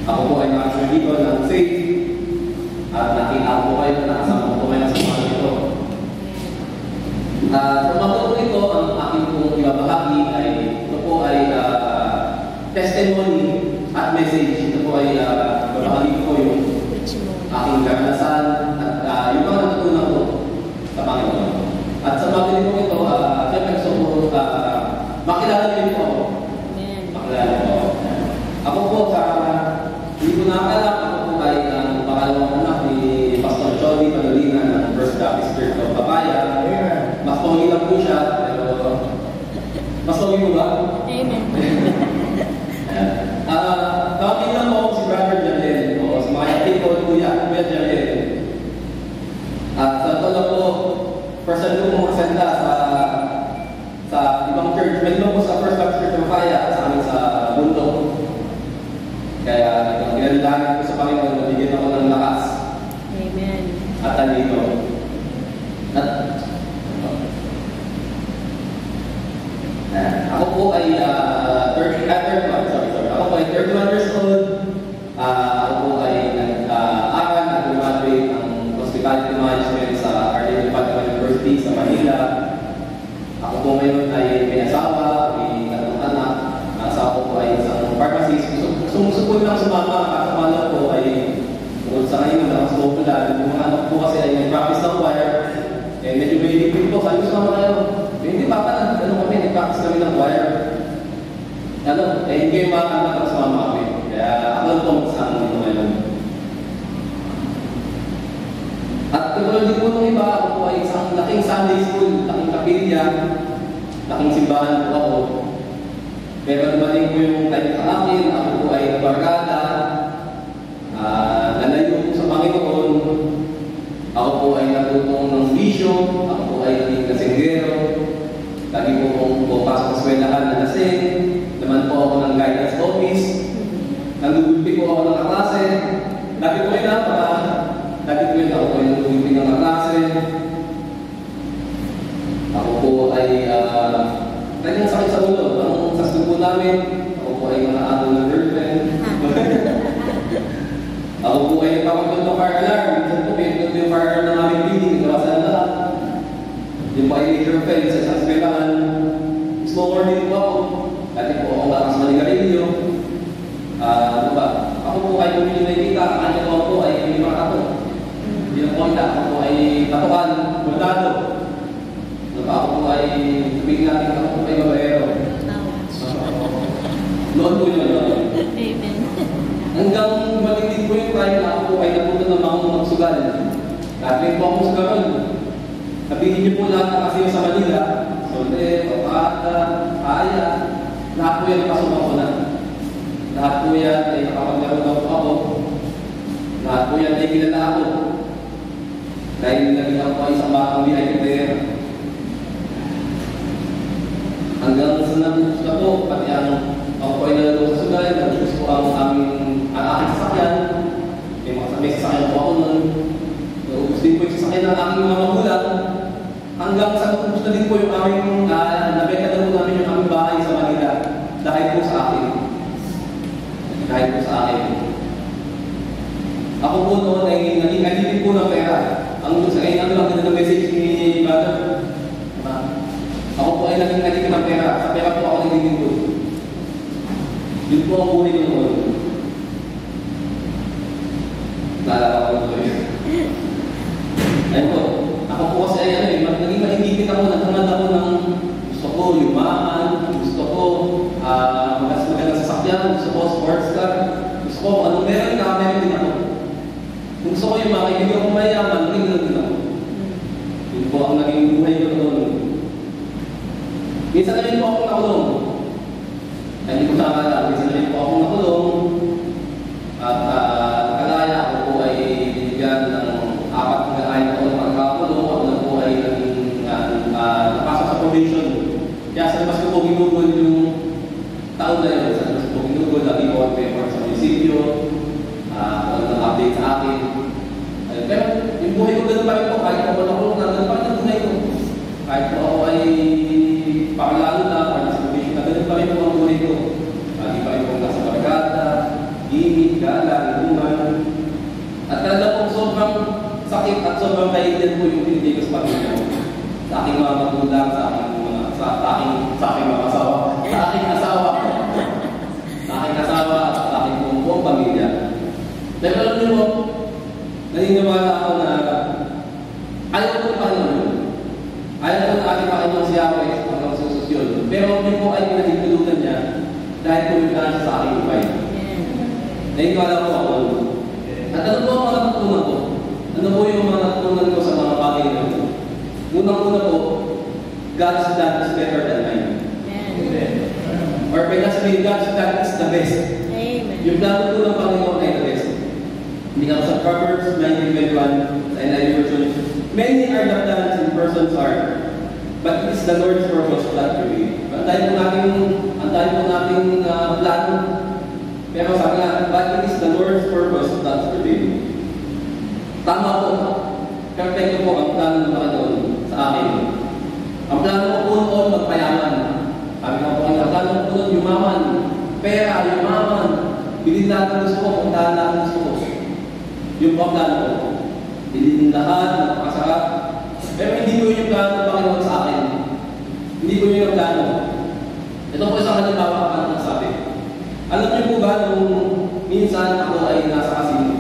Ako po ay nakasama dito ng faith at nakita po kayo na nakasama po kayo sa mga ito. Tumato po ito, ang aking pong ibabahagi ay ito po ay testimony at message. Ito po ay ibabahagi ko yung aking karanasan at yung mga natutunan ko sa Panginoon. At sa mga po ito, siyempre gusto ko makilala niyo po ako. Makilala po ako. Ako po hindi ko nakalap, ako po ay pangalawang anak ni Pastor Johnny Padolina ng First Baptist Church of Papaya. Mas pogi lang po siya, pero mas pogi mo ba? Amen. Tawagin lang po si Brother Jalel, o sa mga yakin ko, Kuya Jalel. Sa ito lang po, person ko mo kasenda sa ibang church. May lang po sa First Baptist Church of Papaya, sa amin sa bundok. Kaya pinalilahan ko sa Panginoon, nabigyan ako ng lakas. Amen. At andito. Ako po ay 31 years old. Ako po ay nag-aaral, nag-graduate ng Hospitality Management sa Arlene Department University sa Manila. Ako po ngayon ay may asawa, may tatlong anak. Asawa ko ay isang pharmacist. Sumusukoy lang sumama, kasama po ay tungkol sa ngayon, mas popular. Yung mga anak po kasi ay may practice ng choir. Medyo may lipid po, sabi ko sumama kayo. Hindi pa kami, nag-practice kami ng choir. Hindi kayo makakanta sa sumama kami. Kaya ako lang po magsama dito ngayon. At tulad din po nung iba, ako po ay isang laking Sunday school, laking kapilya, laking simbahan po ako. Pero dumating po yung time sa akin, ako po ay barkada, nalayo po sa Panginoon, ako po ay natutong ng bisyo, ako po ay naging kasinggero, lagi po kong pumapasok sa eskwelahan na lasing, naman po ako ng guidance office, nandugulpi po ako ng kaklase, lagi po yun ako po ay nandugulpi ng kaklase, ako po ay naging sakit sa ulo. Ang sasto po namin, ako po ay manaado ng girlfriend. Ako po ay nagpapagod ng fire alarm. Minsan po, pinagod yung fire alarm ng aming building. Nagawasan na lahat. Yung po ay may girlfriend sa isang eskwelahan. Smoker din po ako. Dati po ako lakas manigarilyo. Ano ba? Ako po ay bumili na kita. Ang kanya po ay may mga tato. Hindi na po kita. Ako po ay tatukan, bordado. Ako po ay sabihin natin, ako po ay babaero. Noon po yun. Amen. Hanggang maligid po yung time na ako po ay napunta ng mga magsugal. Dati po akong sugaron. Sabihin niyo po lahat na kasi sa Manila, Sole, Papata, Kaya, lahat po yan napasok ako na. Lahat po yan ay nakapaglaro daw po ako. Lahat po yan ay kilala ako. Dahil naging ako ay isang bakang VIP player. Hanggang sa nabukos na po, pati ako po ay nalalo sa sugal, nabukos po ang aking sasakyan. May sasakyan po ako nun. Nabukos din po yung sasakyan ng aking mga magulang. Hanggang sa nabukos na din po yung aming, nabenta na po namin yung aming bahay sa Manila. Dahil po sa akin. Dahil po sa akin. Ako po noon ay naging po ng pera. Ang gusto ay lang din ng message ni Brother. Ako po ay naging ng pera. Sa pera po ako naging doon. Yun po ang buhay ko noon. Naalala ko ito yun. Ayun po. Ako po kasi ay naging mahigipit ako. Nagtamad ako ng gusto ko yumaman. Gusto ko magandang sasakyan. Gusto ko sports car. Gusto ko anong meron ka, meron din ako. Kung gusto ko yumaman, hindi ako mayaman, naging din ako. Yun po ang naging buhay ko noon. Minsan na rin po akong nakulong. Hindi ko nakakala. Minsan na rin po akong nakulong. At kalaya ako po ay binigyan ng 4 na ay ako ng magkakulong. Ako na po ay napasok sa probation. Kaya sa labas ko po ginugol yung taon na yun. Sa labas ko po ginugol. Lagi ko ang paper sa munisipyo. Ako nang update sa akin. Pero yung buhay ko ganun pa rin po. Kahit ako nakulong na, ganun pa rin ang buhay ko. Kahit po ako ay pakalalo na, parang sa probation na, ganun pa rin po ang buhay ko. Lagi pa rin po nasa barkada, gimmick, higa, laging uman. At talaga pong sobrang sakit at sobrang kailan po yung pinigay ko sa pamilya ko. Sa aking mga magulang, sa aking mga asawa, sa aking asawa at sa aking buong pamilya. Dahil alam niyo po, naniniwala ako na ayaw ko ng Panginoon. Ayaw ko ng ating Panginoon si Yahweh hanggang susunod yun. Pero yun po ay pinahintulutan niya dahil pumunta siya sa aking buhay. Naniniwala po ako. At ano po ang mga natutunan ko? Ano po yung mga natutunan ko sa mga bagay na ito? Unang-una po, God's plan is better than mine. Or by that way, God's plan is the best. Amen. Yung plano po ng Panginoon ay the best. Hindi nga sa Proverbs 19:21 sa NIV version, many are the plans in person's heart, but it is the Lord's purpose that prevail. Ang tayo po nating plano. Pero sabi nga, but it is the Lord's purpose that prevail. Tama po. Perfecto po ang plano ng Panginoon sa akin. Ang plano ko po noon magpayaman. Sabi nga po, ang plano ko po noon yumaman. Pera, yumaman. Bilhin lahat ng gusto ko, puntahan lahat ng gusto ko. Yung po ang plano ko. Bilhin lahat, napakasarap. Pero hindi po yung plano ng Panginoon sa akin. Hindi po yung plano. Ito po isang halimbawa ang nagsabi. Alam niyo po ba nung minsan ako ay nasa casino,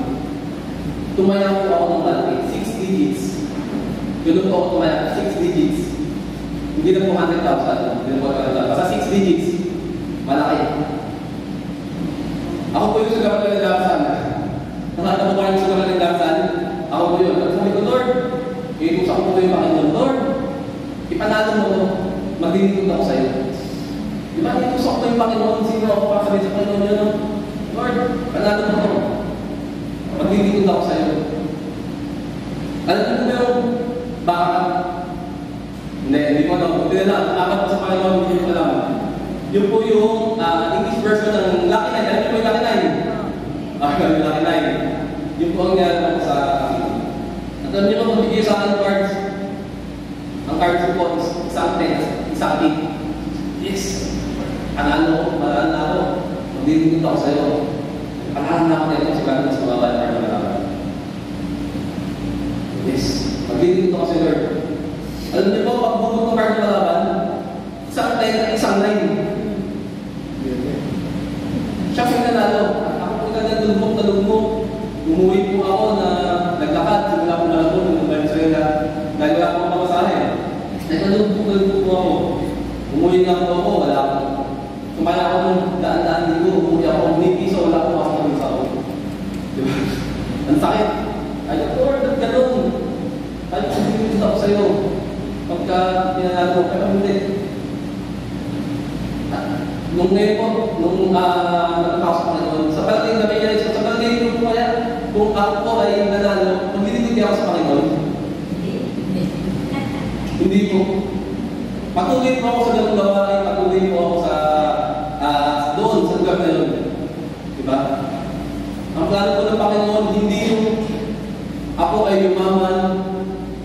tumaya po ako ng malaki, 6 digits. Ganun po ako tumaya, 6 digits. Hindi na po 100,000. Hindi na po 100,000. Basta 6 digits. Malaki. Ako po yung sugaran ng landasan. Nakatama ko yung sugaran ng landasan. Ako po yun. At sabi ko, Lord, inuusak ko po yung Panginoon. Lord, ipanalo mo ko. Magdinigod ako sa'yo. Diba, inuusak ko yung Panginoon. Sino ako para sabihin sa Panginoon yun? Lord, panalo mo ko. Magdinigod ako sa'yo. Alam niyo po yung bakit? Hindi ko alam. Hindi na lang. Bakit po sa Panginoon, hindi ko alam. Yun po yung English version ng Lucky 9. Alam niyo po yung Lucky 9? Yung Lucky 9. Yun po ang nangyari sa akin. At alam niyo po, magbigay sa akin cards. Ang cards ko po, isang text, isang tip. Yes! Panalo na ako. Magdinigod ako sa'yo. Panalo na ako nito. Sigurado mas mababa na card na lang. Yes! Magdinigod ako sa'yo, Lord. Alam niyo po, pag bukod ng card na laban, isang 10 at isang 9. Siya po nanalo. Ako po na lumok. Umuwi po ako na naglakad. Simula po na po ng Venezuela. Dahil wala po ang pamasahe. Nagkalumok po ako. Umuwi nga po ako. Wala po. Kumaya ako ng daan-daan dito. Umuwi ako. May piso. Wala po ako ng sa ako. Diba? Ang sakit. Ay, Lord, ganun. Ay, hindi ako sa'yo. Pagka pinanalo. Pero hindi. Nung ngayon po, nung nakapasok na doon, sa pagdating na may sa pagdating ko kaya, kung ako po ay nanalo, magdinigod ako sa Panginoon. Hindi po. Patuloy po ako sa ganung gawain, patuloy po ako sa doon, sa lugar na yun. Diba? Ang plano po ng Panginoon, hindi yung ako ay yumaman,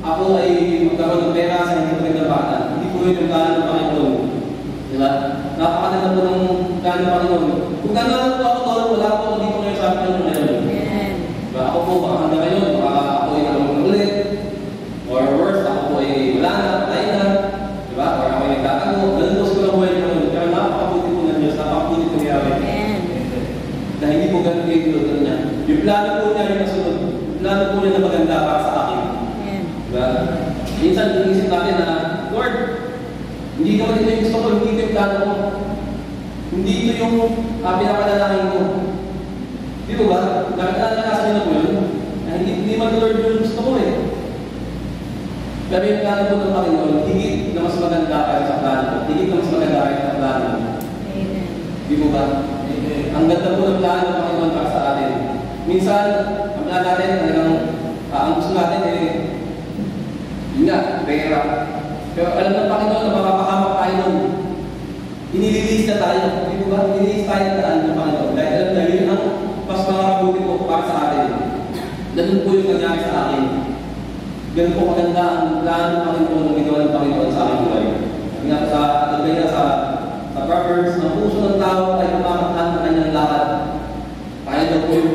ako ay magkaroon ng pera sa hindi ko nagdapatan. Hindi po yun yung plano ng Panginoon. Diba? Napakaganda po ng plano ng Panginoon. Kung gano'n po ako doon, wala po ako dito ngayon sa Panginoon ngayon. Diba? Ako po, baka handa ngayon, baka ako ay nalong na ulit. Or worse, ako po ay wala na, patay na. Diba? Or ako ay nagtatago. Ganun po siguro buhay ko ngayon. Kaya napakabuti po ng Diyos, napakabuti po niya. Dahil hindi po ganun kayo dito niya. Yung plano po niya yung nasunod. Yung plano po niya na maganda para sa akin. Diba? Minsan, inisip natin na, Lord, hindi naman ito yung gusto ko, hindi ito yung plano ko. Hindi ito yung pinapadalangin ko. Di ba ba? Nakakalasan na po yun. Hindi man Lord yung gusto ko eh. Pero yung plano po ng Panginoon, higit na mas maganda kayo sa plano. Higit na mas maganda kayo sa plano. Amen. Di ba ba? Ang ganda po ng plano ng Panginoon para sa atin. Minsan, ang plano natin, ang gusto natin eh, yun nga, pera. Pero alam ng Panginoon na makakahamak tayo nun. Inililis na tayo. Di ba? Inililis tayo na daan ng Panginoon. Dahil alam na yun ang mas makakabuti po para sa atin. Ganun po yung nangyari sa akin. Ganun po maganda ang plano ng Panginoon ng ginawa ng Panginoon sa aking buhay. Nga sa Proverbs, ang puso ng tao ay mamamakhan ng kanyang lakad. Kaya daw po yung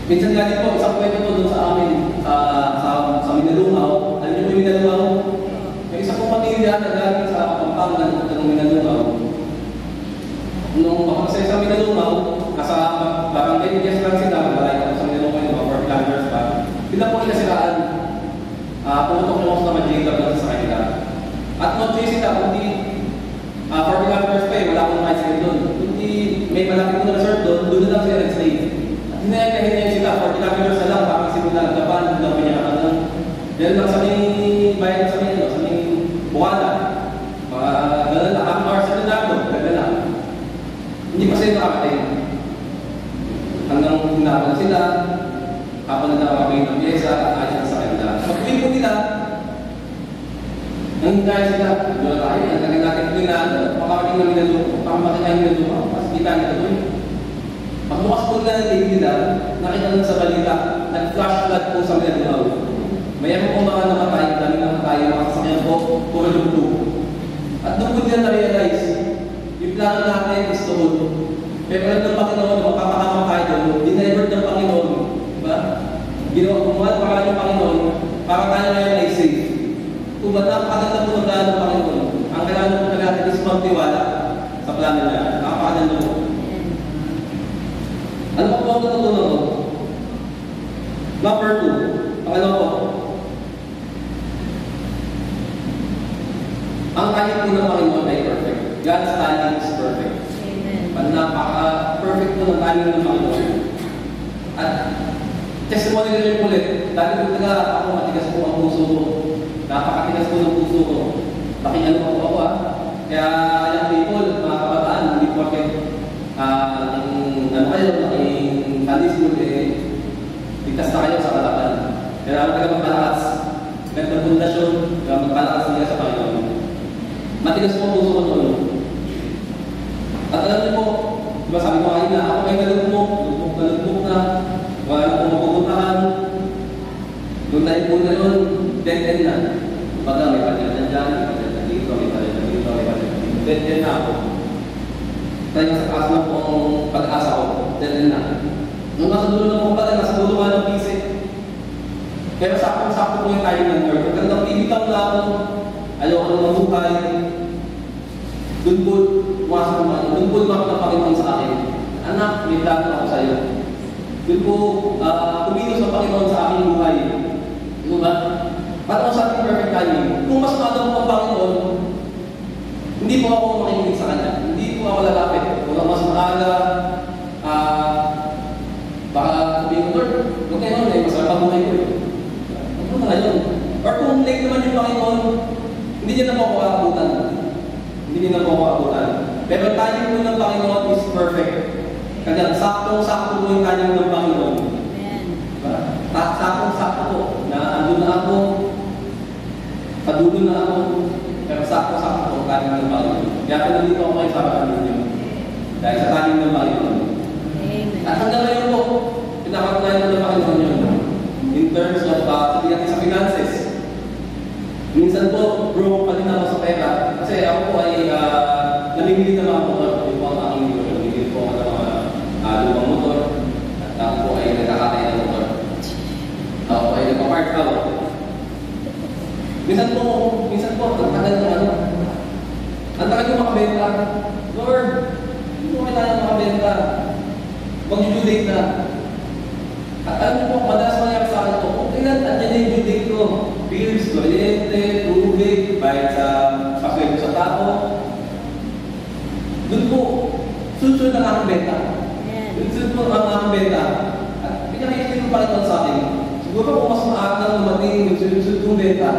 Minsan nga din po, isang kwento po doon sa amin, sa Minalungaw. Alam niyo po yung Minalungaw? Yung isa pong pamilya na galing sa Pampanga ng Minalungaw. Nung makapasaya sa Minalungaw, nasa barangay Diaz lang sila, malay ako sa Minalungaw, yung mga 4 kilometers pa. Sila po inasiraan. Pumutok yung sa Jacob lang sa kanila. At no choice sila, kundi 4 kilometers pa wala akong bicycle doon. Kundi may malapit ko na resort doon na lang sila nag-stay. At hinayang sila, 4 kilometers na lang, bakit simula Japan, doon lang niya lang. Diyan lang sa may bayan sa may Buwana. Gano'n lang, half hour sa Leonardo, gano'n lang. Hindi pa sila nakakating. Hanggang hinapan sila, habang nagkakapagay ng pyesa, ayos na sa kanila. Pag-uwi po nila, nangyayari sila, doon tayo, nagkakain natin po nila, makakating namin na doon, makakating namin na doon, mas di tayo na doon. Pagbukas po nila ng TV nila, nakita lang sa balita, nag-flash flood po sa Mindanao. Mayroon po mga namatay, dami namatay, mga sasakyan po, puro lugtog. At doon po nila na-realize, yung plano natin is tuhod. Pero alam ng Panginoon, magpapakaman tayo doon, dinivert ng Panginoon, diba? Ginawa kumuha para ng Panginoon, para tayo ngayon ay safe. Kung ba't napakaganda po ng plano ng Panginoon, ang kailangan po natin is magtiwala sa plano niya. Napakaganda po. Ano po ang natutunan ko? Number 2, pangalawa po. Ang kanya po ng Panginoon ay perfect. God's timing is perfect. Amen. Napaka-perfect po ng timing ng Panginoon. At testimony na rin ulit. Dati po talaga ako matigas po ang puso ko. Napakatigas po ng puso ko. Pakiano po ako Kaya yung people, mga kabataan, hindi po kayo, naging Sunday school ligtas na kayo sa kalaban. Kailangan talaga magpalakas. Ganda pundasyon, magpalakas nila sa Panginoon. Matigas po puso ko noon. At alam niyo po, diba sabi ko kayo na, ako may nalugmok na, wala na po mapupuntahan. Doon tayo po na yun, dead end na. Baga may palitan dyan, may palitan dito, may palitan dito, may palitan dito. Dead end na ako. Tayo sa kaso na po ang pag-asa ko, dead end na. Nung nasa dulo na po pala, nasa dulo nga ng pisik. Pero sakto po yung tayo ng Lord. Kung talagang bibitaw na ako, ayaw ko na mabuhay. Doon po, doon po lumapit ng Panginoon sa akin. Anak, may plano ako sa iyo. Doon po, kumilos ng Panginoon sa aking buhay. Ano ba? At sa ating perfect timing. Kung mas maaga po ang Panginoon, hindi po ako makikinig sa Kanya. Hindi po ako lalapit. Kung mas maaga, baka sabihin ko, Lord, huwag kayo nun, masarap ang buhay ko. Ano na yun? Or kung late naman yung Panginoon, hindi niya na po ako aabutan. Hindi niya na po ako aabutan. Pero tayo po ng Panginoon is perfect. Kaya saktong-sakto po yung tayo ng Panginoon. Diba? Saktong-sakto po na andun na ako, padulo na ako, pero sakto-sakto po ang tayo ng Panginoon. Kaya po nandito ako kayo sa pagkakas ninyo. Dahil sa tayo ng Panginoon. At hanggang ngayon po, pinakatunayan ng Panginoon yun. In terms of, sabi natin sa finances. Minsan po, broke pa din ako sa pera. Kasi ako po ay namimili ng mga motor. Yung po ang aking motor. Namimili po ako ng mga lumang motor. At ako po ay nagkakatay ng motor. Ako po ay nagpa-park out. Minsan po, ang tagal ng ano. Ang tagal yung makabenta. Lord, hindi mo kailangan makabenta. Mag-due date na. At alam niyo po, madalas mangyari sa akin ito, okay lang, andyan na yung due date ko. Bills, kuryente, tubig, bayad sa pasweldo sa tao. Doon po, sunod ang aking benta. Sunod po ang aking benta. At pinakikita pa ito sa akin. Siguro kung mas maaga lumating yung sunod kong benta,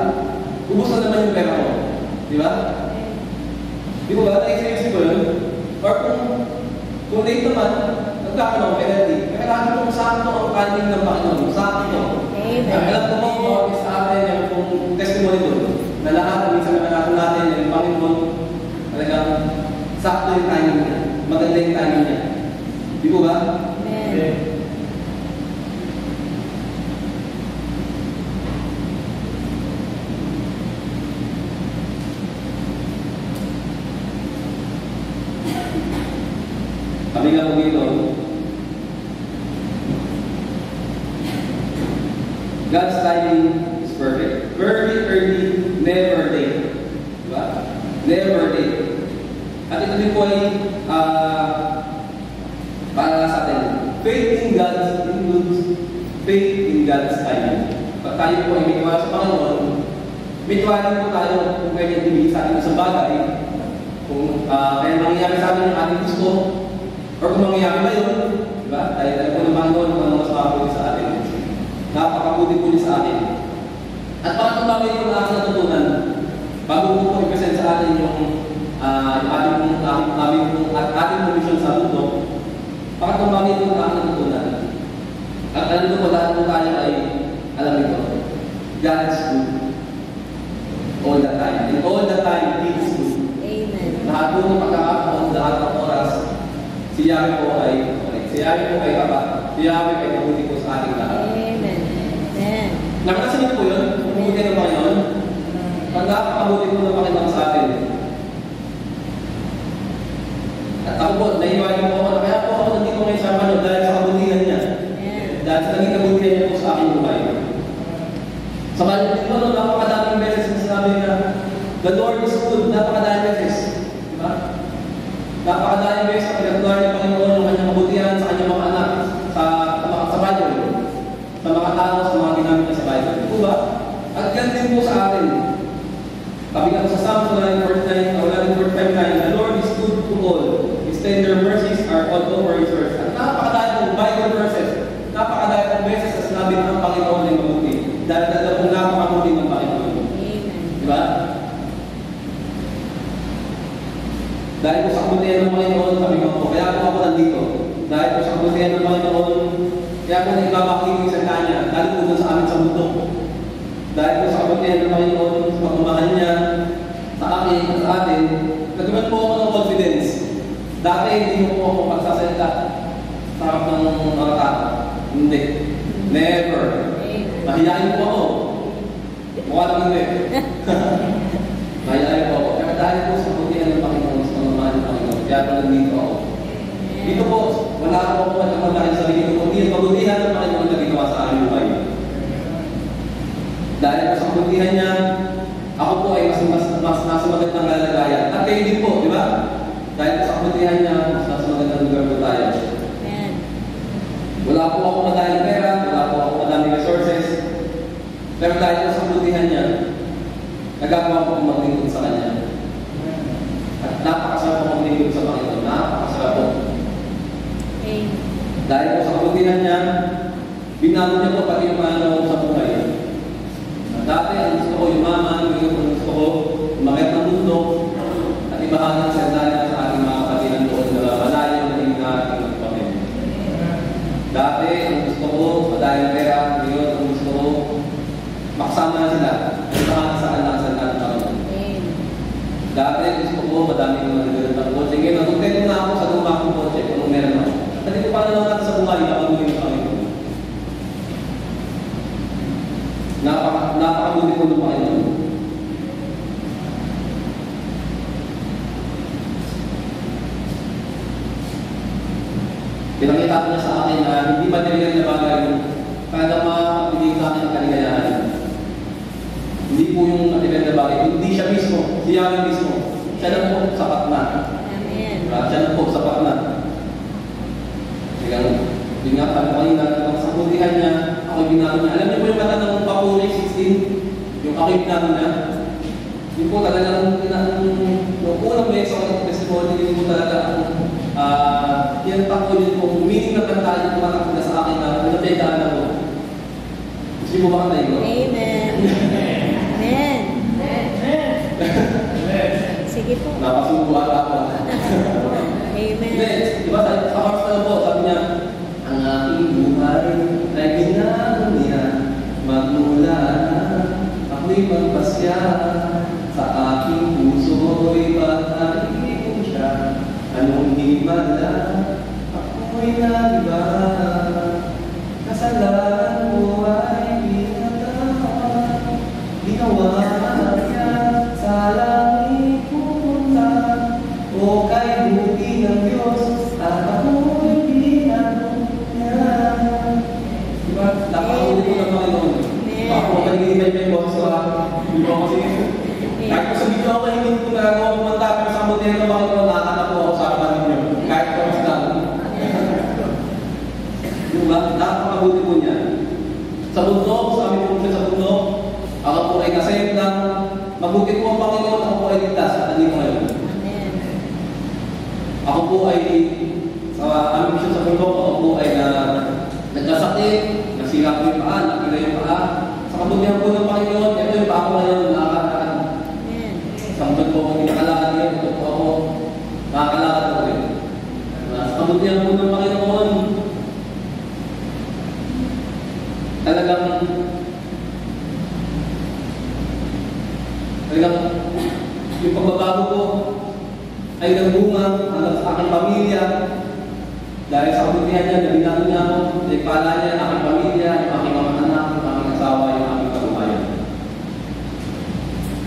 ubos na naman yung pera ko. Di ba? Di ba ba? Na-experience ko yun? Or kung late naman, nagkakaroon ng penalty. Kaya lagi kong sakto ang kanin ng Panginoon. Sakto. Alam ko mo, mga sa atin, yung testimony ko, na lahat, minsan na natin, yung Panginoon, talagang sakto yung kanin niya. Maganda yung kanin niya. Di ba ba? Amen. Kami nga po dito, God's timing is perfect. Very early, never late. Diba? Never late. At ito din po ay para sa atin. Faith in God includes faith in God's timing. Pag tayo po ay may tiwala sa Panginoon, may tiwala po tayo kung pwede ibigay sa atin sa bagay, kung kaya mangyayari sa atin yung ating gusto, or kung mangyayari ba yun, diba? Tayo po ng Panginoon kung ano mas makabuti sa atin. Napakabuti po niya sa atin. At para tumamay po na ating natutunan, bago po i-present sa atin yung ating mission sa mundo, para tumamay po na ating natutunan. At alam ko lahat po tayo ay alam ito. God is good. All the time. And all the time, He is good. Amen. Lahat po ng pagkakataon, lahat ng oras, si Yahweh po ay Papa. Si Yahweh ay mabuti po sa ating lahat. Amen. Amen. Nakakasin niyo po yun? Mabuti ng Panginoon? Pag nakakabuti po ng Panginoon sa atin. At ako po, naiwanan po ako na kaya po ako nandito ngayon sa Panginoon dahil sa kabutihan niya. Dahil sa naging kabutihan niya po sa aking buhay. Sa Bible po, napakadaming beses na sinabi na the Lord is good. Napakadaming beses. Diba? Napakadaming beses na pinagtuloy ng Panginoon ng kanyang kabutihan sa kanyang mga anak sa Bible. Sa mga tao, sa mga ginamit niya sa Bible. Diba ba? At yan din po sa atin. Kabilang sa Psalms 149 o 145:9, the Lord is good to all. His tender mercies are all over His earth. At napakadaming Bible verses. Napakadaming beses na sinabi ng Panginoon ay mabuti. Dahil talaga kung napakabuti ng Panginoon. Amen. Diba? Dahil po sa kabutihan ng Panginoon, sabi ko po, kaya po ako nandito. Dahil po sa kabutihan ng Panginoon, kaya po nagbabakit yung sa kanya, dahil po doon sa amin sa mundo. Dahil po sa kabutihan ng Panginoon, sa pagmamahal niya, sa akin at sa atin, nagkaman po ako ng confidence. Dati hindi po ako magsasalita sa harap ng mga tao. Hindi. Never. Mahihayin po ako. Mukha lang hindi. Mahihayin po ako. Kaya dahil po sa kabutihan ng Panginoon, sa pagmamahal ng Panginoon, kaya po nandito ako. Dito po, wala ako po magkakamali sa sarili ko. Hindi ang kabutihan ng Panginoon na ginawa sa aking buhay. Dahil po sa kabutihan niya, ako po ay mas nasa magandang lalagayan. At kayo din po, di ba? Dahil po sa kabutihan niya, mas nasa magandang lugar po tayo. Wala po ako madaming pera, wala po ako madaming resources. Pero dahil po sa kabutihan niya, nagagawa po akong maglingkod sa Kanya. At napakasarap po maglingkod sa Panginoon. Napakasarap po. Dahil po sa kabutihan niya, binago niya po pati yung mga sa buhay. Dati, ang gusto ko yumaman, ang gusto ko umakit ng mundo, at ibahan sa dahil sa ating mga kapatiran doon na malayo na yung ating pamilya. Dati, ang gusto ko, madayang pera, ngayon, ang gusto ko, makasama na sila, ibahan sa anak sa natin. Dati, gusto ko, madaming mga nagulad ng kotse. Ngayon, natutento na ako sa luma kong kotse, kung meron ako. At ito pa naman natin sa buhay, kapag mo yung Panginoon. Napakabuti po ng Panginoon. Pinakita ko niya sa akin na hindi material na bagay kada makapigil sa akin ang kaligayahan. Hindi po yung material na bagay. Hindi siya mismo. Si Yahweh mismo. Siya na po sapat na. Amen. Siya na po sapat na. Yung nga, paano kanina, sa kabutihan niya, ako'y binago niya. Alam niyo po yung kata ng Papuri 16, yung ako'y binago niya. Yung po talagang, yung unang beses ako ng testimony, yung po talaga, yan pa po yun po, meaning na kanta yung kumatak na sa akin na nabegaan ako. Gusto niyo po ba kantayin ko? Amen. Amen. Sige po. Napasubuhan ako. Amen. Diba sa heart na po, sabi niya, ang aking buhay ay binago niya, magmula na ako'y magpasya, sa aking puso'y pag-aibig siya, anong himala, ako'y nagiba, kasalanan ko ay pinatawa, ginawa niya sa langit pupunta, o kay buti ng Diyos, at ako'y po niya. Sa bundok, sabi po siya sa bundok, ako po ay nasayang lang, mabuti po ang Panginoon, ako po ay ligtas at nandito ngayon. Amen. Ako po ay, sa aming mission sa bundok, ako po ay nagkasakit, nasira po yung paa, napila yung paa. Sa kabutihan po ng Panginoon, ito yung paa ko ngayon, nakakatakan. Amen. Sa mundo po ako pinakalakad ngayon, ito po ako, nakakalakad po rin. Sa kabutihan po ng Panginoon, talagang yung pagbabago ko ay nagbunga hanggang sa aking pamilya. Dahil sa kabutihan niya, nabinago niya ako, nagpala niya ang aking pamilya, yung aking mga anak, yung aking asawa, yung aking kababayan.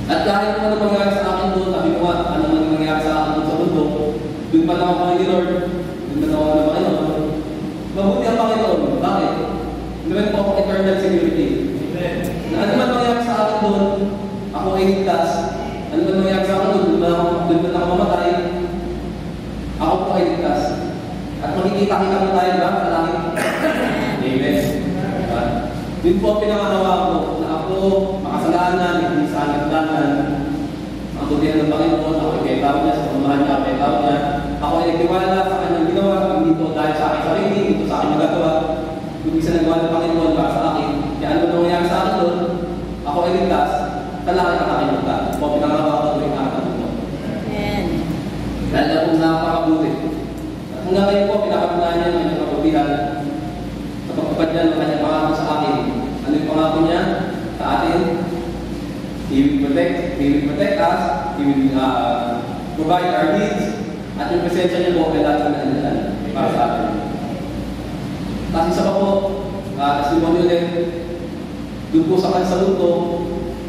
At kahit kung ano mangyari sa akin doon, sabi ko nga, ano man nangyari sa akin doon sa mundo, doon pa lang ako ni Lord, doon pa lang ako ng Panginoon. Mabuti ang Panginoon. Bakit? Meron po akong eternal security. Na ano man mangyari sa akin doon, ako ay ligtas. Ano man mangyari sa akin doon, doon pa ako mamatay. Ako po ay ligtas. At makikita-kita mo tayo ba sa langit? Amen. Diba? Yun po ang pinanganawa ko na ako makasalanan, hindi sa hanggang-hanggan. Ang butihan ng Panginoon, ako ay kaitaw niya, sa pamahan niya, kaitaw niya. Ako ay nagtiwala sa kanyang ginawa, hindi po dahil sa aking sarili, hindi sa aking magagawa. Kung isa nagawa ng Panginoon para sa akin, kaya ano ba nangyari sa akin doon, ako ay ligtas, kalaki ang aking magta. O pinanganawa ko tuwing aking mundo. Amen. Dahil na kung napakabuti. Hanggang ngayon po, pinapatunayan niya ng kanyang kabutihan sa pagpapad niya ng kanyang pangako sa akin. Ano yung pangako niya sa atin? He will protect us, He will provide our needs, at yung presensya niya po ay lahat ng nandiyan para sa atin. Tapos isa pa po, testimony ulit, doon po sa kansaluto,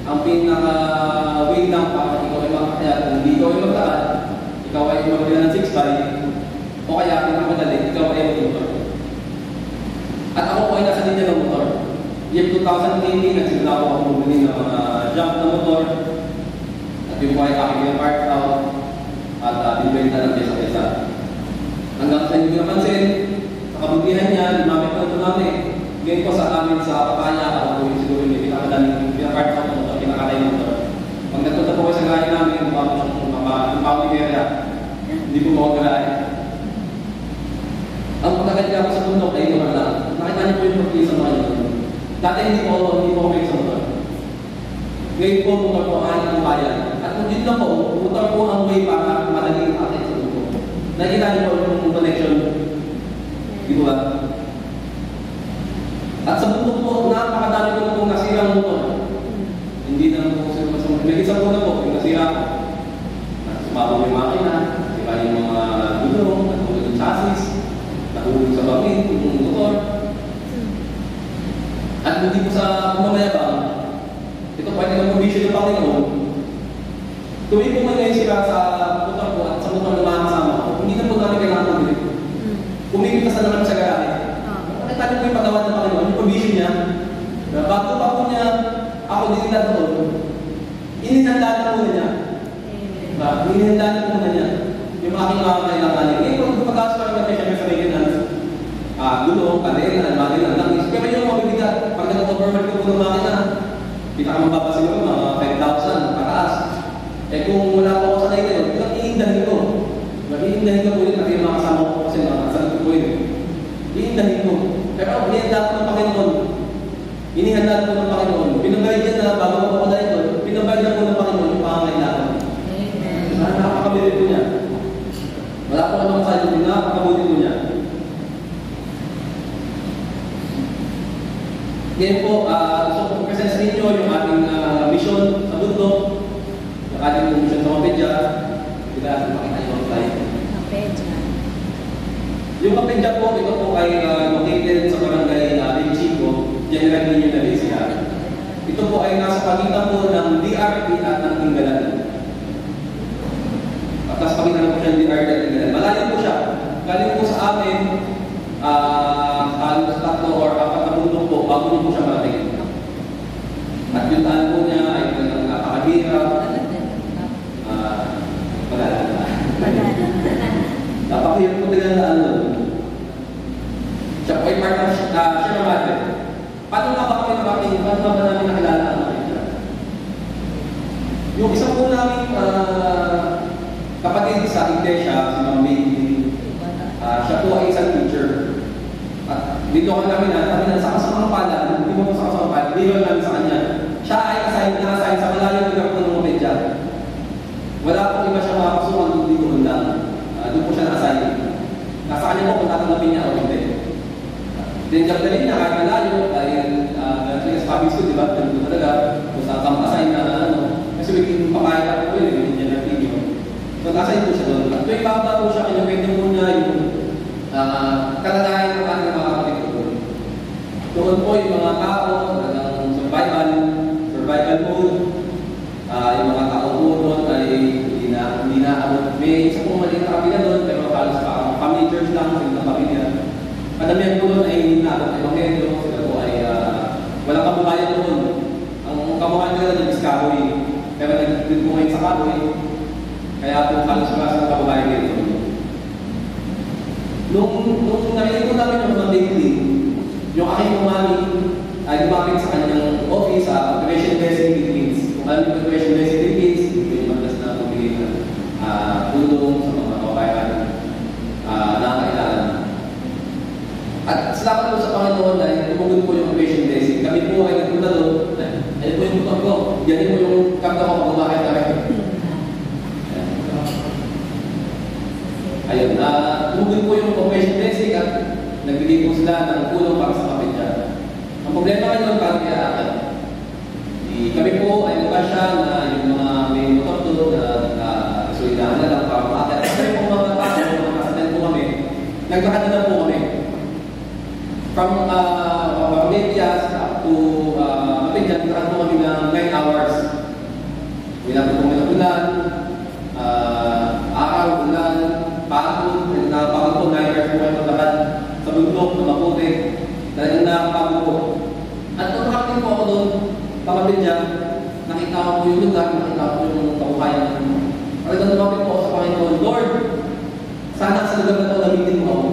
ang pinaka-way lang para ikaw ay makakayat, hindi ikaw ay magtaan, ikaw ay magbilang ng 6'5", o kaya pinakamadali, ikaw ay motor. At ako po ay nasa linya ng motor. Year 2018, nagsimula ako bumili ng mga jump na motor. At yung po ay aking yung park out. At binibenta ng pesa-pesa. Hanggang sa hindi ko napansin, sa kabutihan niya, lumamit ko ito namin. Ngayon po sa amin sa Papaya, ako po yung siguro yung pinakadaling pinaka-park out na motor, pinakatay na motor. Pag nagpunta po ko sa gaya namin, yung pang area, hindi po ako galahin. Ang pagkagali ako sa bundok ay ito lang. Nakita niyo po yung pagkili sa mga yun. Dati hindi po ako may sa motor. Ngayon po, motor po ang aking bayan. At kung dito na po, motor po ang way para madaling atin sa bundok. Nakita niyo po yung connection. Di ba? At sa bundok po, napakadami ko na po nasirang motor. Hindi na po sila masama. May isang po na po, yung nasira ko. Sumabaw yung makina, sira yung mga gulong, natulog yung chassis, natulog sa bangin, yung motor. At hindi po sa pumamayabang, ito pwede ng provision ng Panginoon. Tuwing po ngayon sila sa motor ko at sa motor ng mga kasama ko, hindi na po namin kailangan pumili. Pumipita sa naman sa garahe. Nakita niyo po yung paggawa ng Panginoon, yung provision niya. Bago pa po niya, ako din na doon, ininandaan na muna niya. Ininandaan na muna niya yung aking mga kailanganin. Ngayon, kung pagkasulang natin siya may sarili na gulong, kadena, makina, langis. Pero yung mabibigat, pag nag-overhead ko po ng makina, pinakamababa siguro mga 5,000 pataas. Eh kung wala po ako sanay na yun, iindahin ko. Iindahin ko po yun kasi yung mga kasama ko kasi nakasalit ko po yun. Iindahin ko. Pero inihanda ko ng Panginoon. Inihanda ko ng Panginoon. Pinabay niya na bago ko ako dahil doon, pinabay niya ko ng Panginoon yung pangangailangan. Nakakabilit ko niya. Wala po anong kasalit din, nakakabuti ko niya. Ngayon po, gusto ko present sa inyo yung ating mission sa bundok, yung ating mission sa Mapedja. Kita, makita nyo ang slide. Mapedja. Yung Mapedja po, ito po ay located sa barangay Benchico, General Niño de Alicia. Ito po ay nasa pagitan po ng DRT at ng Tinggalan. At nasa pagitan po siya ng DRT at Tinggalan. Malalim po siya. Galing po sa amin, halos 3 or 4 na bundok po, bago niyo po siya marating. At yung daan po niya ay napakahirap. Napakahirap po talaga na ano. Siya po ay part ng Sierra Madre. dito ko namin na sa kasamang pala, hindi mo sa kasamang pala, hindi ko namin sa kanya. Siya ay na-assign sa malayo lugar po ng Mopedya. Wala pong iba siya makapasukan dito lang. Doon po siya na-assign. Nasa kanya po kung tatanggapin niya o hindi. Then job na rin niya, kahit malayo, dahil sa public school, di ba? Ganito talaga, kung saan kang assign na kasi may papaya po yun, hindi niya na-video. So, nasa ito siya doon. At tuwing baba po siya, kinukwento po niya yung kalagayan ng ating mga kapatid ko. Doon po yung mga tao, talagang survival mode. Yung mga tao po doon ay hindi na abot. May isa pong maliit na kapila doon, pero halos pa family church lang, sa pamilya. Kadamihan po doon ay hindi na abot. Ebanghelyo, sila po ay walang kabuhayan doon. Ang kabuhayan nila is kahoy. Pero nag-din po ngayon sa kahoy. Kaya po halos wala sa kabuhayan nila doon. Nung narinig ko namin yung mga daily, yung aking umami ay lumapit sa kanyang office sa Operation Blessing Philippines. Kung alam yung Operation Blessing Philippines, ito yung matas na pumili ng tulong sa mga kabayan na kailangan. At salamat po sa Panginoon dahil tumugod po yung Operation Blessing. Kami po ay nagpunta doon. Ayun po yung butang ko. Yan po yung kapta ko pag-umahay kami. Ayun, tumugod po yung Operation Blessing at nagbigay po sila ng tulong para sa kapitya. Ang problema ngayon, parang kaya akin. Kami po ay nagpasya na yung mga may motor doon na kasulidahan na lang para makakita. Kami po mga tao, mga kasatan po kami. Nagbakad na po kami. From Pamedias up to Kapitya, nagkakaroon po kami ng 9 hours. Winapit po kami ng ulan, araw, ulan, pagod, napagod po 9 hours po kayo maglakad sa bundok na maputi. Talagang nakapagod po. At kung nakapit po ako doon, kapatid niya, nakita ko po yung lugar, nakita ko yung kabuhayan. Talagang lumapit po ako sa Panginoon, Lord, sana sa lugar na ito gamitin mo ako.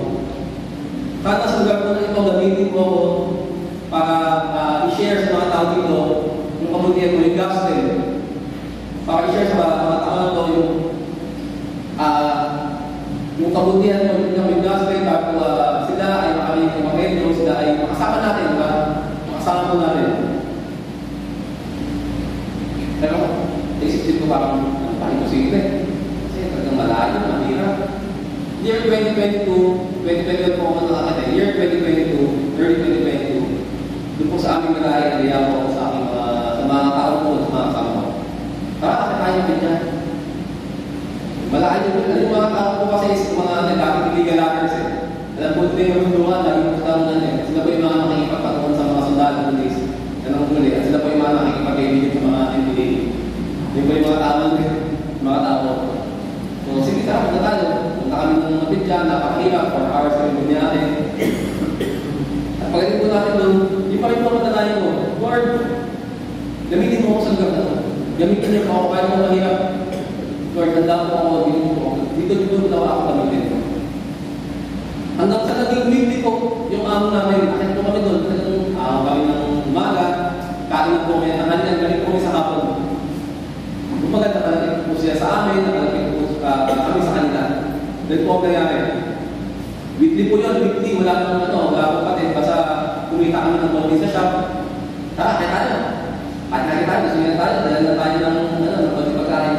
Sana sa lugar na ito gamitin mo ako para i-share sa mga tao dito yung kabutihan mo, yung gospel. Para i-share sa mga tao na ito yung kabutihan mo, yung gospel, para sila ay makalimutan yung Evangelyo, sila ay makasama natin, diba? Makasama po natin. Pero, isip-isip ko parang imposible. Kasi talagang malayo, mahirap. Year 2022, 2021 po ako nakakita. Year 2022, early 2022, doon po sa aming nag-aaral, naliyaw ako sa aking mga tao po, sa mga kasama ko. Tara, kasi tayo din dyan. Malayo po, yung mga tao po kasi is mga nagkakitigigan lakas eh. Alam po, ito yung mundungan, lagi po sa taon na sila po yung mga nakikipagpatuon sa mga sundalo ng police. Yan ang muli. At sila po yung mga nakikipag-ibigin sa mga NPA. Yung po yung mga tao, mga tao. So, sige sa punta tayo. Punta kami ng Mapidya, napakahirap, 4 hours kami bunyari. At pagdating po natin doon, yung pa rin po matanayan ko, Lord, gamitin mo ako sa lugar na ito. Gamitin niyo po ako, kaya mo mahirap. Lord, handa po ako, gamitin po ako. Dito daw ako gamitin. Hanggang sa naging weekly po, yung amo namin, akit po kami doon, kami ng umaga, kain po kami, nangalan, galing po kami sa hapon. Kung maganda, nakalapit po siya sa amin, nakalapit po kami sa kanila. Then po ang nangyari. Weekly po yun, weekly, wala pong patid, basta kumita kami ng konti sa shop. Tara, kaya tayo. Kaya tayo, gusto nyo tayo, dahil na tayo ng konti pagkain.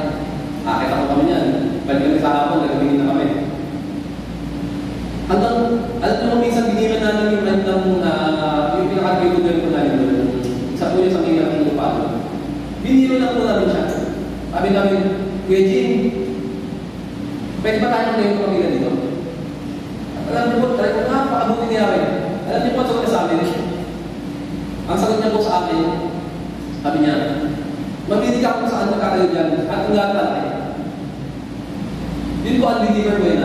Akit ako kami yan. Balik kami sa hapon, nagpingin na kami. Hanggang, alam mo minsan biniman namin yung rent ng yung pinaka-great ko namin doon. Isa po yung sa mga ng lupa doon. Biniro lang po namin siya. Sabi namin, Kuya Jim, pwede ba tayo ng pamilya dito? Alam niyo po, try ko nga, pakabuti niya rin. Alam niyo po, sagot niya sa amin. Ang sagot niya po sa akin, sabi niya, mamili ka kung saan nakakayo dyan at kung lahat yun po ang deliver ko yun.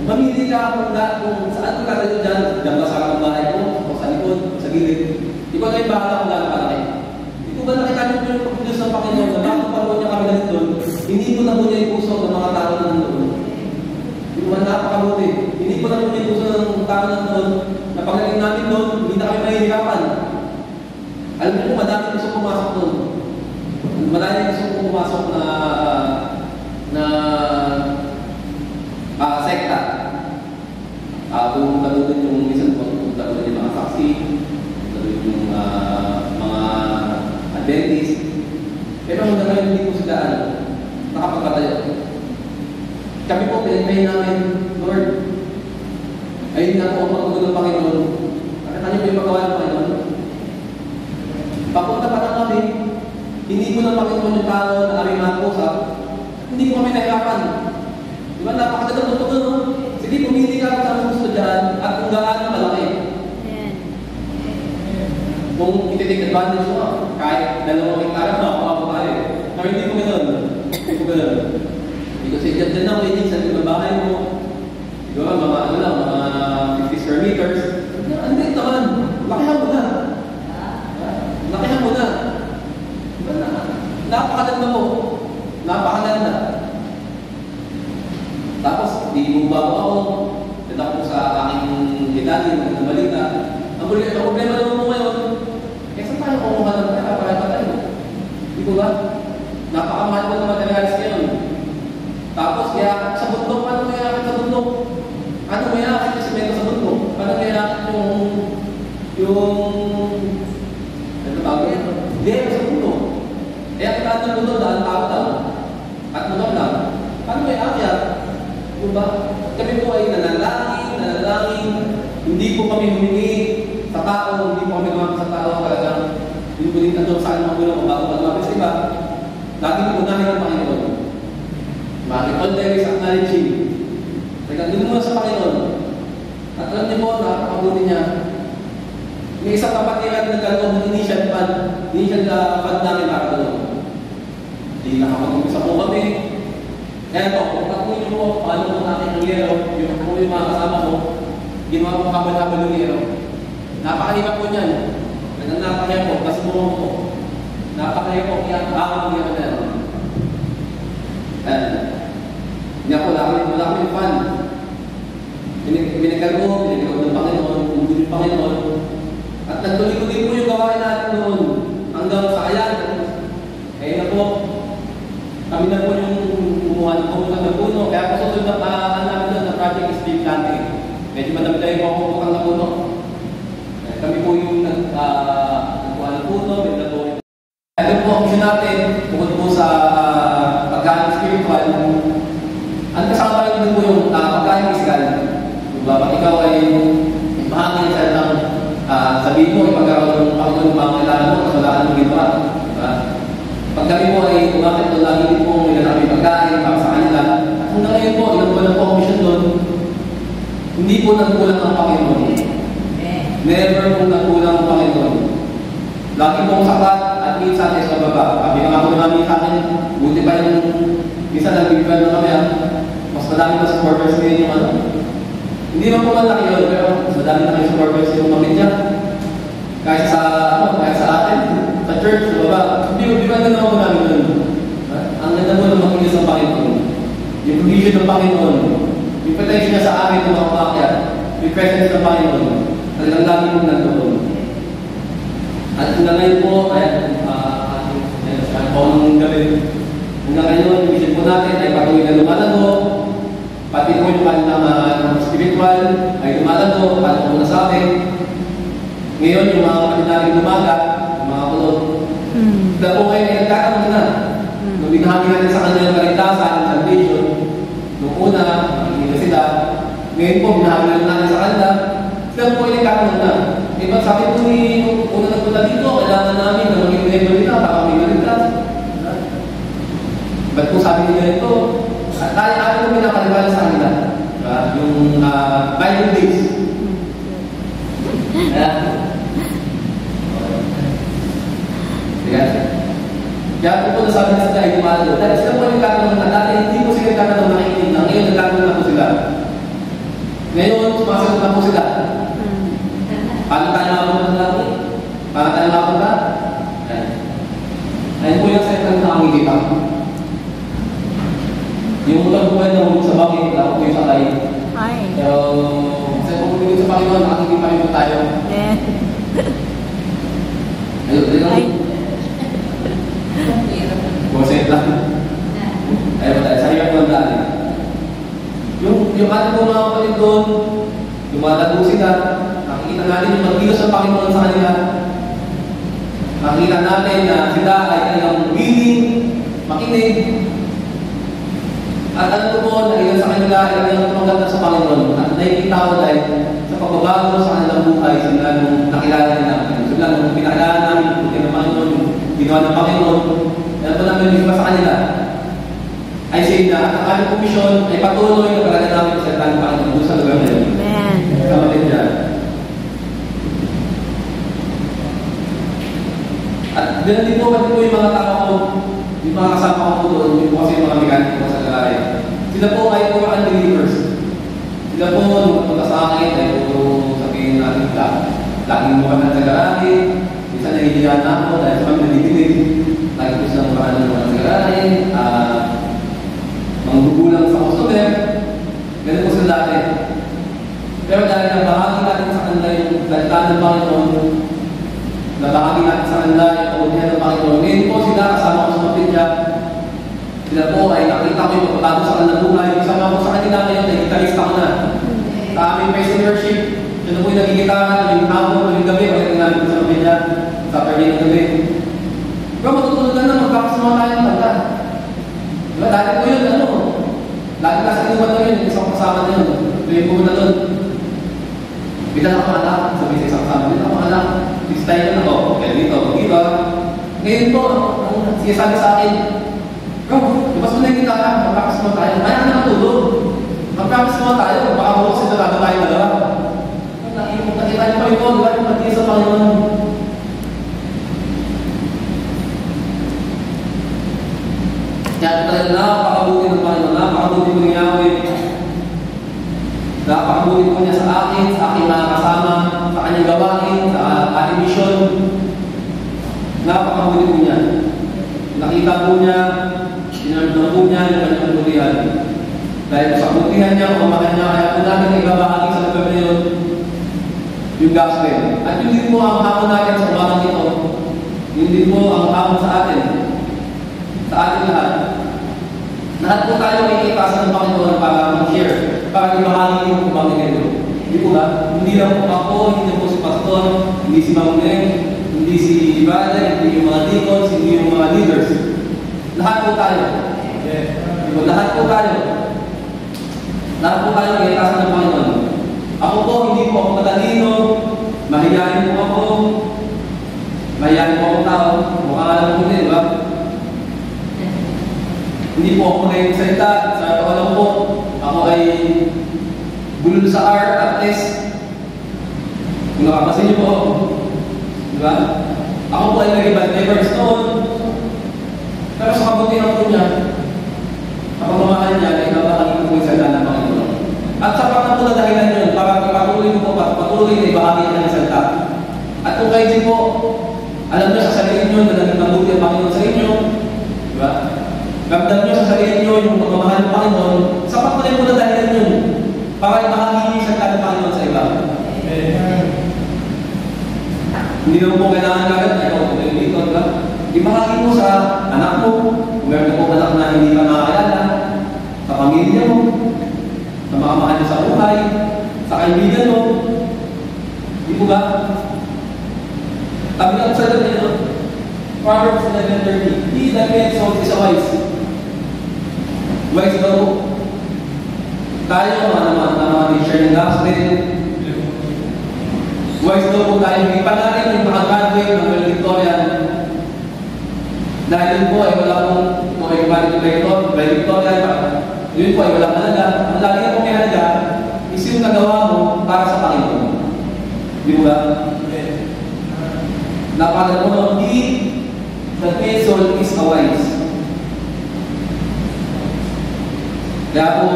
Mamili ka kung saan nakakayo dyan, dyan ba sa kakang bahay ko, o sa likod, sa gilid. Di ba kayo bahala kung lahat kalaki? Di ko ba nakita niyo po yung pagpulos ng Panginoon na bago pa po niya kami ganit doon, hindi ko na po niya yung puso ng mga tao na nandun. Di ko ba napakabuti? Hindi ko na po niya yung puso ng tao na nandun, na pagdating namin doon, hindi na kami mahihirapan. Alam niyo po, madami gusto pumasok doon. Madami gusto pumasok na sekta. Pumunta doon yung minsan po, daan, nakapagpatayo. Kami po, pinagpahin namin, Lord, ayun nga po ang pagtugon ng Panginoon. Nakita niyo po yung magawa ng Panginoon? Papunta pa lang kami, hindi ko ng Panginoon yung tao na aming mga kusap, hindi ko kami nahirapan. Di ba, napakagandang tutugon, no? Sige, pumili ka sa gusto dyan at kung gaano malaki. Kung ititik advantage mo, kahit 2 hektare, makakapapa tayo. Pero hindi ko gano'n. Hindi ko gano'n. Hindi ko sige, dyan na waiting sa bahay mo. Di ba, mga ano lang, mga 50 square meters. Hindi naman. Lakihan mo na. Lakihan mo na. Diba na? Napakaganda mo. Napakaganda. Tapos, di bago ako. Dito ko sa aking hitali, ng balita. Ang problema naman mo ngayon, saan tayo kumuha ng pera para tayo? Di ko ba? Napakamahal mo ng materials ngayon. Tapos, kaya sa bundok, paano may akit sa bundok? Ano may akit yung semento sa bundok? Paano may akit ano tawag yan? Dero sa bundok. Kaya kita ng bundok, daan tao lang. At motor lang. Paano may akit? Di ba? Kami po ay nanalangin. Hindi po kami humingi sa tao, hindi po kami lumapit sa tao talagang hindi po din nandun saan mga gulang bago lumapit sa iba. Laging unahin ang Panginoon. All there is acknowledging. Talagang doon muna sa Panginoon. At alam niyo po, nakakabuti niya. May isang kapatiran na gano'n ng initial fund namin para doon. Hindi nakapag-umpisa po kami. Kaya po, kung patuloy niyo po, paano po natin ang yero, yung mga kasama ko, ginawa ko habal-habal ng yero. Napakahirap po niyan. Napakahirap po, kasi mo po. Napakahirap po, kaya ang bawang ng yero na yero. Hindi ako, wala kami yung fund. Binigyan ko ng Panginoon, kung yung Panginoon. At nagtuloy ko din po yung gawain natin noon hanggang sa ayan. Kaya na po, kami na po yung kumuha ng pumunta ng puno. Kaya po susunod na namin doon na project is tree planting. Medyo madami-dami po ako pupukang na puno. Kami po yung nagkuha ng puno, may po. Ito po ang mission natin, bukod po sa pagkain spiritual. Ang kasama rin din po yung pagkain physical. Pag ikaw ay mahangin sa ng sabihin mo, ipagkaroon ng Panginoon ng mga kailangan mo, kasalaan mo ginawa. Pag kami po ay umakit doon, lagi din po may namin pagkain para sa kanila. At hanggang ngayon po, ilang buwan na po ang mission doon, hindi po nagkulang ang Panginoon. Never po nagkulang ang Panginoon. Lagi po sapat at minsan ay sa baba. Sabi nga po namin sa akin, buti pa yung minsan nag-bigyan na kami, mas madami na supporters ngayon yung ano. Hindi man po malaki yun, pero mas madami na kayo supporters yung pamilya. Kahit sa atin, sa church, sa baba. Di ba ganda po namin doon? Ang ganda po ng makinis ng Panginoon. Yung provision ng Panginoon. Yung protection niya sa amin ng mga umakyat. Yung presence ng Panginoon. Talagang lagi po nandoon. At hanggang ngayon po, ang gawin. Hanggang ngayon, yung mission po natin ay patuloy na lumalago. Pati po yung kanilang spiritual ay lumalago, paano po nasabi. Ngayon, yung mga kapatid natin lumaga, yung mga kulot, dahil po kayo ay nagkakaroon na. Nung binahagi natin sa kanilang kaligtasan, salvation, nung una, nakikita sila. Ngayon po, binahagi natin sa kanila, sila po ay nagkakaroon na. Diba, sabi po ni una nagpunta dito, kailangan namin na maging member nila para kami kaligtas. Ba't po sabi nila ito? Tayo po pinapaliwala sa kanila. Yung Bible days. Kaya po nasabi na sila ay dumalo. Dahil sila po yung nagkakaroon na dati, hindi po sila nagkakaroon nakikinig na. Ngayon nagkakaroon na po sila. Ngayon, sumasagot na po sila. Paano tayo makapunta sa lagi? Paano tayo makapunta? Ayun po yung sa ito na nakangigita. Yung utang po na huwag sa bakit, ako po yung sakay. Pero, kasi kung huwag sa Panginoon, nakangigita rin po tayo. Ayun, ayun. Concept lang. Ayun tayo, sa hirap ng dali. Yung ating po mga kapatid doon, lumalago sila, nakikita natin yung magkilos ng Panginoon sa kanila. Nakikita natin na sila ay kanilang willing, makinig, At ano ko po, nailan sa kanila ay kanilang tumanggap na sa Panginoon. At nakikita ko dahil sa pagbabago sa kanilang buhay, simula nung nakilala nila. Simula nung pinakilala namin, puti ng Panginoon, yung ginawa ng Panginoon. Alam po namin yung iba sa kanila. Ay say na, ang aming komisyon ay patuloy na talaga namin sa ng Panginoon doon sa lugar na yun. Amen. Kapatid dyan. At ganoon din po, pati po yung mga tao ko, yung mga kasama ko doon, yung po kasi yung mga mekaniko sa garahe. Sila po ay puro unbelievers. Sila po, nung punta sa akin, ay puro sabihin natin laging mukha na sa garahe. Minsan nahihiyan na ako dahil sa kami nagdidinig. Lagi po silang mukha na sa garahe. Manggugulang sa customer. Ganun po sila dati. Pero dahil nabahagi natin sa kanila yung dalita ng Panginoon, nabahagi natin sa kanila yung kauntihan ng Panginoon. Ngayon po sila, kasama ko sa kapitya, sila po ay nakita ko yung pagbabago sa kanilang buhay. Kasama ko sa kanila ngayon, nag-gitarista ko na. Sa aming praise and worship, yun po yung nagigitaran, yung hapon, yung gabi, pagdating namin sa kapitya, sa Saturday ng gabi. Pero matutulog na magkakasama tayo ng kanta. Diba, dati po yun, lagi nasa inuman na yun, isang kasama na yun. Tuwing pumunta doon. Bigla na akong anak, sabi sa isang kasama, bigla akong anak, this time na ako, kaya dito, diba? Ngayon po, ang sinasabi sa akin, bro, diba sa naging kita, magkakasama tayo, kaya na matulog. Magkakasama tayo, baka bukas ito tayo dalawa. Nakita niyo pa ito, diba, yung pagkisa sa Panginoon. Kaya talaga napakabuti ng Panginoon, napakabuti po ni Yahweh. Napakabuti po niya sa akin, sa aking mga kasama, sa kanyang gawain, sa ating mission. Napakabuti po niya. Nakita po niya, sinunod po niya yung kanyang kabutihan. Dahil sa kabutihan niya, kumamakan niya, kaya po natin ibabahagi sa lugar na yun, yung gospel. At yun din po ang hamon natin sa umagang ito. Yun din po ang hamon sa atin. Sa ating lahat. Lahat po tayo may ikasan ng Panginoon para mag-share, para ibahagi yung Panginoon. Hindi po ba? Hindi lang po ako, hindi po si Pastor, hindi si Mang Neng, hindi si Ibada, hindi yung mga deacons, hindi yung mga leaders. Lahat po tayo. Lahat po tayo. Lahat po tayo may ikasan ng Panginoon. Ako po, hindi po ako matalino, mahihayin po ako, mahihayin po ako tao, mukha nga lang po din, di ba? Hindi po ako magaling salita. Sa ito alam po, ako ay bulol sa R at S. Kung nakapasin niyo po, di ba? Ako po ay nag-ibad Everstone. Pero sa kabutihan po niya, kapag mamahal niya, ay nabahagi ko po yung salita ng Panginoon. At sa pagka po na dahilan yun, para patuloy ko po, patuloy na ibahagi niya ng salita. At kung kayo din po, alam niyo sa sarili niyo na naging mabuti ang Panginoon sa inyo, di ba? Ramdam nyo sa sarili nyo yung pagmamahal ng Panginoon, sapat mo rin po na dahilan yun para ibahagi niyo sa ng Panginoon sa iba. Hindi naman po kailangan agad na ikaw dito, diba? Ibahagi mo sa anak mo, kung meron po anak na hindi ka nakakilala, sa pamilya mo, sa mga mahal mo sa buhay, sa kaibigan mo. Di po ba? Sabi nga sa dito, Proverbs 11:30, he that gets old is a wise. Wise daw. Tayo, mga teacher ng gospel. Wise daw po tayo. Ipa natin yung makagraduate ng valedictorian. Dahil yun po ay wala pong valedictorian. Yun po ay walang halaga. Ang lagi na po may halaga is yung nagawa mo para sa Panginoon. Di ba? Napagod mo, the vessel is a wise. Kaya po,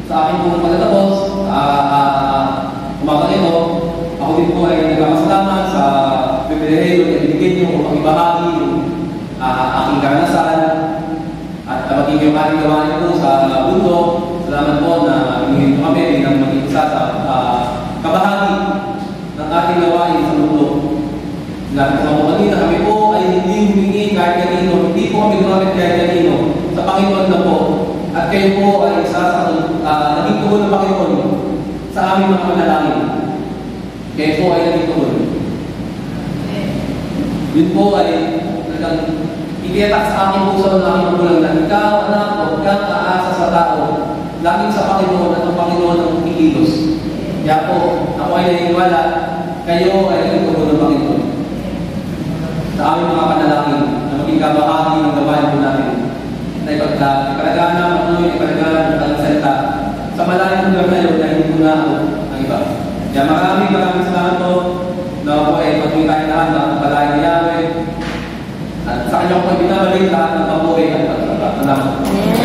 sa akin po pagkatapos, umaga nito, ako din po ay nagkakasalamat sa pribilehiyo na ibigay niyo kung pag-ibahagi yung aking karanasan at magiging yung aking gawain po sa mundo. Salamat po na hingin po kami bilang maging isa sa kabahagi ng ating gawain sa mundo. Sinabi sa mga kanina, kami po ay hindi humingi kahit kanino, hindi po kami gumamit kahit kanino, sa Panginoon na po. At kayo po ay isa sa naging tugon ng Panginoon sa aming mga manalangin. Kayo po ay naging tugon. Yun po ay Ipiyatak sa aking puso ng aking magulang na ikaw, anak, huwag kang aasa sa tao. Laging sa Panginoon at ang Panginoon ang kumikilos. Kaya po, ako ay naniniwala, kayo ay nagtutulong ng Panginoon. Sa aming mga panalangin, na maging kabahagi ng gawain po natin, na ipalagaan na matuloy, ipalagaan ng talang salita, sa malayong lugar na yun, na hindi po na ang iba. Kaya maraming salamat po, na po ay patuloy tayo lahat ng palayan ni Yahweh. At sa kanya ko ay binabalik lahat ng pabuhay at pagkakataon.